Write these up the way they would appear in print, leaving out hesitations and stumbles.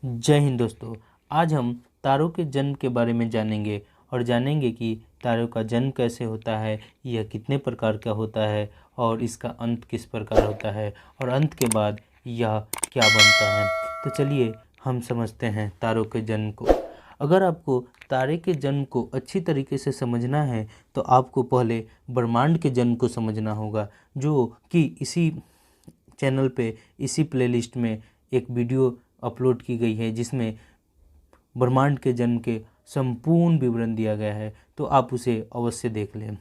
जय हिंद दोस्तों। आज हम तारों के जन्म के बारे में जानेंगे और जानेंगे कि तारों का जन्म कैसे होता है, यह कितने प्रकार का होता है और इसका अंत किस प्रकार होता है और अंत के बाद यह क्या बनता है। तो चलिए हम समझते हैं तारों के जन्म को। अगर आपको तारे के जन्म को अच्छी तरीके से समझना है तो आपको पहले ब्रह्मांड के जन्म को समझना होगा, जो कि इसी चैनल पे इसी प्लेलिस्ट में एक वीडियो अपलोड की गई है जिसमें ब्रह्मांड के जन्म के संपूर्ण विवरण दिया गया है, तो आप उसे अवश्य देख लें।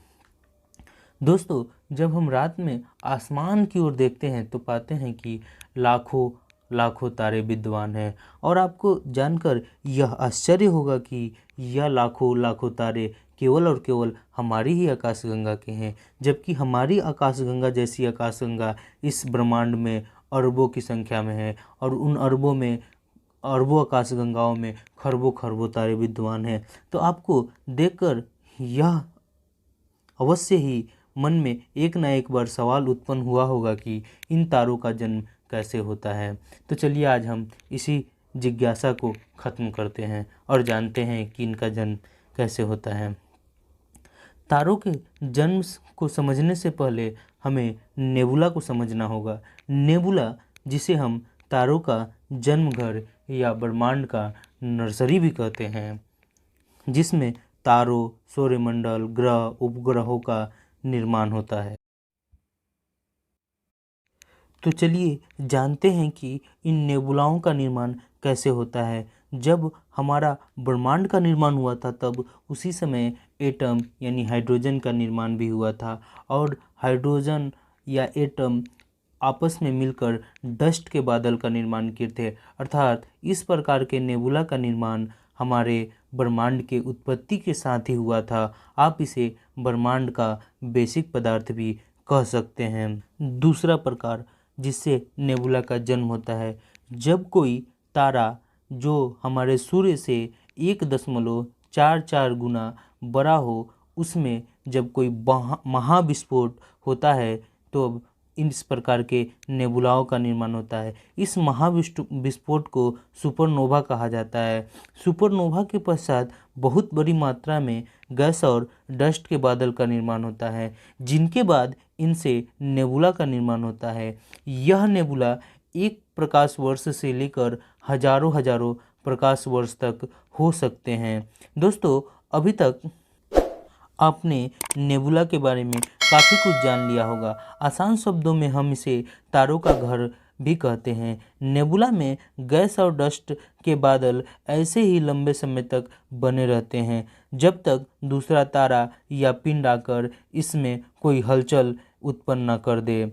दोस्तों, जब हम रात में आसमान की ओर देखते हैं तो पाते हैं कि लाखों लाखों तारे विद्यमान हैं और आपको जानकर यह आश्चर्य होगा कि यह लाखों लाखों तारे केवल और केवल हमारी ही आकाशगंगा के हैं, जबकि हमारी आकाशगंगा जैसी आकाशगंगा इस ब्रह्मांड में अरबों की संख्या में है और उन अरबों में अरबों आकाशगंगाओं में खरबों खरबों तारे विद्यमान हैं। तो आपको देखकर यह अवश्य ही मन में एक ना एक बार सवाल उत्पन्न हुआ होगा कि इन तारों का जन्म कैसे होता है। तो चलिए आज हम इसी जिज्ञासा को ख़त्म करते हैं और जानते हैं कि इनका जन्म कैसे होता है। तारों के जन्म को समझने से पहले हमें नेबुला को समझना होगा। नेबुला, जिसे हम तारों का जन्म घर या ब्रह्मांड का नर्सरी भी कहते हैं, जिसमें तारों, सौरमंडल, ग्रह, उपग्रहों का निर्माण होता है। तो चलिए जानते हैं कि इन नेबुलाओं का निर्माण कैसे होता है। जब हमारा ब्रह्मांड का निर्माण हुआ था तब उसी समय एटम यानी हाइड्रोजन का निर्माण भी हुआ था और हाइड्रोजन या एटम आपस में मिलकर डस्ट के बादल का निर्माण किए थे। अर्थात इस प्रकार के नेबुला का निर्माण हमारे ब्रह्मांड के उत्पत्ति के साथ ही हुआ था। आप इसे ब्रह्मांड का बेसिक पदार्थ भी कह सकते हैं। दूसरा प्रकार जिससे नेबुला का जन्म होता है, जब कोई तारा जो हमारे सूर्य से 1.44 गुना बड़ा हो, उसमें जब कोई महाविस्फोट होता है तो अब इस प्रकार के नेबुलाओं का निर्माण होता है। इस महाविस्फोट को सुपरनोवा कहा जाता है। सुपरनोवा के पश्चात बहुत बड़ी मात्रा में गैस और डस्ट के बादल का निर्माण होता है, जिनके बाद इनसे नेबुला का निर्माण होता है। यह नेबुला एक प्रकाश वर्ष से लेकर हजारों हजारों प्रकाश वर्ष तक हो सकते हैं। दोस्तों, अभी तक आपने नेबुला के बारे में काफ़ी कुछ जान लिया होगा। आसान शब्दों में हम इसे तारों का घर भी कहते हैं। नेबुला में गैस और डस्ट के बादल ऐसे ही लंबे समय तक बने रहते हैं जब तक दूसरा तारा या पिंड आकर इसमें कोई हलचल उत्पन्न न कर दे।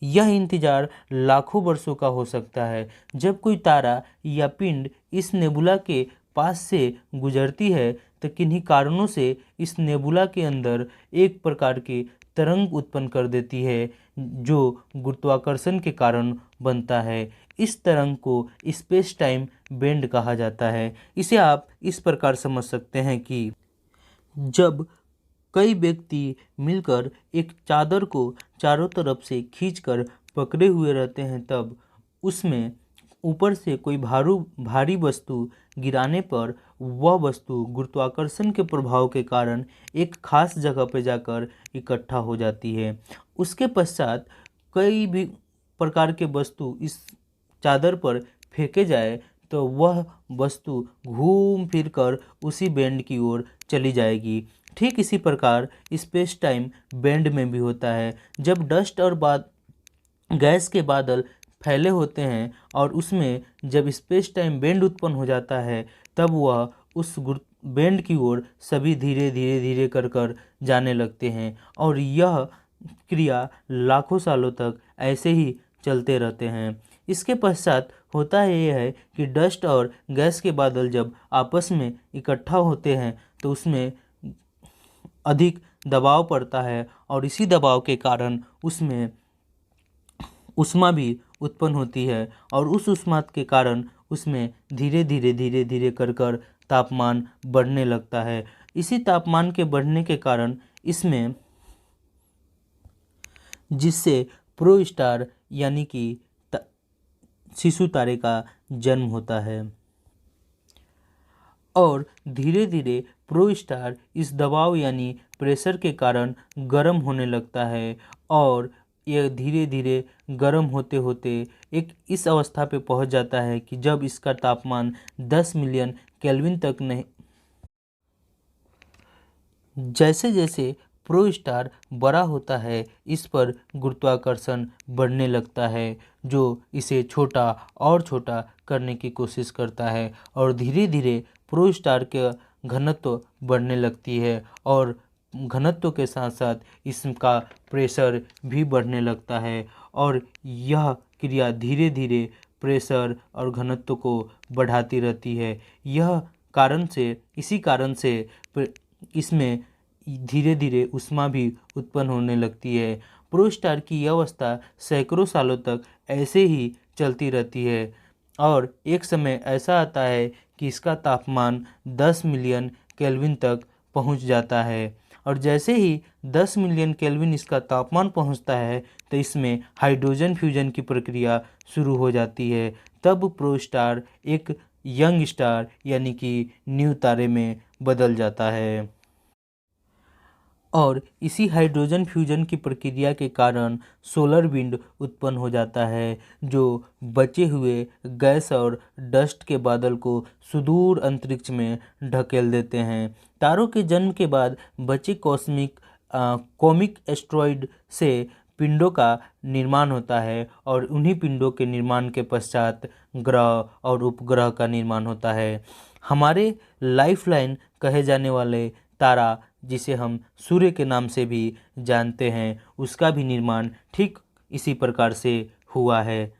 यह इंतजार लाखों वर्षों का हो सकता है। जब कोई तारा या पिंड इस नेबुला के पास से गुजरती है तो किन्हीं कारणों से इस नेबुला के अंदर एक प्रकार की तरंग उत्पन्न कर देती है जो गुरुत्वाकर्षण के कारण बनता है। इस तरंग को स्पेस टाइम बेंड कहा जाता है। इसे आप इस प्रकार समझ सकते हैं कि जब कई व्यक्ति मिलकर एक चादर को चारों तरफ से खींचकर पकड़े हुए रहते हैं, तब उसमें ऊपर से कोई भारी वस्तु गिराने पर वह वस्तु गुरुत्वाकर्षण के प्रभाव के कारण एक खास जगह पर जाकर इकट्ठा हो जाती है। उसके पश्चात कई भी प्रकार के वस्तु इस चादर पर फेंके जाए तो वह वस्तु घूम फिर कर उसी बैंड की ओर चली जाएगी। ठीक इसी प्रकार स्पेस टाइम बैंड में भी होता है। जब डस्ट और गैस के बादल फैले होते हैं और उसमें जब स्पेस टाइम बैंड उत्पन्न हो जाता है तब वह उस बैंड की ओर सभी धीरे धीरे धीरे कर जाने लगते हैं और यह क्रिया लाखों सालों तक ऐसे ही चलते रहते हैं। इसके पश्चात होता यह है कि डस्ट और गैस के बादल जब आपस में इकट्ठा होते हैं तो उसमें अधिक दबाव पड़ता है और इसी दबाव के कारण उसमें ऊष्मा भी उत्पन्न होती है और उस ऊष्मा के कारण उसमें धीरे धीरे कर तापमान बढ़ने लगता है। इसी तापमान के बढ़ने के कारण इसमें जिससे प्रो स्टार यानी कि शिशु तारे का जन्म होता है। और धीरे धीरे प्रो स्टार इस दबाव यानी प्रेशर के कारण गर्म होने लगता है और यह धीरे धीरे गर्म होते होते एक इस अवस्था पे पहुंच जाता है कि जब इसका तापमान 10 मिलियन केल्विन तक नहीं। जैसे जैसे प्रो स्टार बड़ा होता है इस पर गुरुत्वाकर्षण बढ़ने लगता है जो इसे छोटा और छोटा करने की कोशिश करता है और धीरे धीरे प्रो स्टार के घनत्व बढ़ने लगती है और घनत्व के साथ साथ इसका प्रेशर भी बढ़ने लगता है और यह क्रिया धीरे धीरे प्रेशर और घनत्व को बढ़ाती रहती है। इसी कारण से इसमें धीरे धीरे ऊष्मा भी उत्पन्न होने लगती है। प्रो स्टार की यह अवस्था सैकड़ों सालों तक ऐसे ही चलती रहती है और एक समय ऐसा आता है कि इसका तापमान 10 मिलियन केल्विन तक पहुंच जाता है और जैसे ही 10 मिलियन केल्विन इसका तापमान पहुंचता है तो इसमें हाइड्रोजन फ्यूजन की प्रक्रिया शुरू हो जाती है। तब प्रो स्टार एक यंग स्टार यानी कि न्यू तारे में बदल जाता है और इसी हाइड्रोजन फ्यूजन की प्रक्रिया के कारण सोलर विंड उत्पन्न हो जाता है जो बचे हुए गैस और डस्ट के बादल को सुदूर अंतरिक्ष में ढकेल देते हैं। तारों के जन्म के बाद बचे कॉमिक एस्ट्रॉइड से पिंडों का निर्माण होता है और उन्हीं पिंडों के निर्माण के पश्चात ग्रह और उपग्रह का निर्माण होता है। हमारे लाइफलाइन कहे जाने वाले तारा जिसे हम सूर्य के नाम से भी जानते हैं उसका भी निर्माण ठीक इसी प्रकार से हुआ है।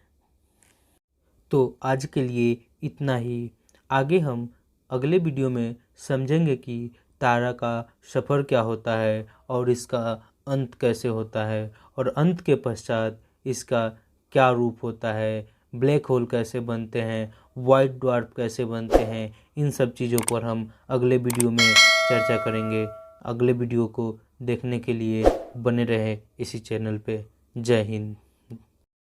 तो आज के लिए इतना ही। आगे हम अगले वीडियो में समझेंगे कि तारा का सफ़र क्या होता है और इसका अंत कैसे होता है और अंत के पश्चात इसका क्या रूप होता है, ब्लैक होल कैसे बनते हैं, वाइट ड्वार्फ कैसे बनते हैं। इन सब चीज़ों पर हम अगले वीडियो में चर्चा करेंगे। अगले वीडियो को देखने के लिए बने रहे इसी चैनल पे। जय हिंद।